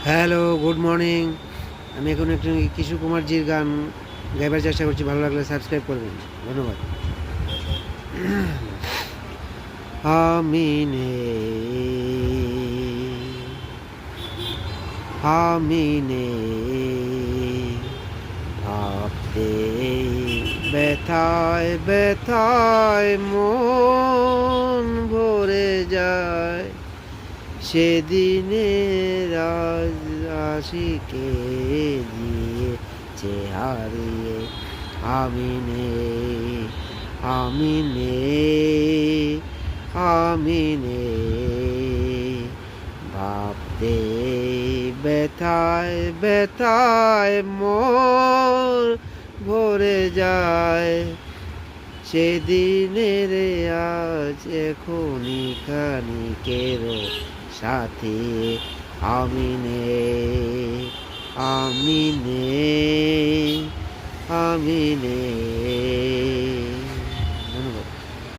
Hello, good morning. আমি এখন একটু কিশোর কুমারজির গান গাইবার চেষ্টা করছি। ভালো লাগলে সাবস্ক্রাইব করবেন। ধন্যবাদ। আমি নেই, আমি নেই, ভাবতে ব্যথায় ব্যথায় মন ভরে যায়। সেদিনের আজ আশিকে দিয়েছে হারিয়ে। আমি নেই, আমি নেই, আমি নেই, ভাবতে ব্যথায় ব্যথায় মন ভরে যায়। সেদিনের আজ এখনই খানিকেরও সাথে আমি নেই, আমি নেই, আমি নেই।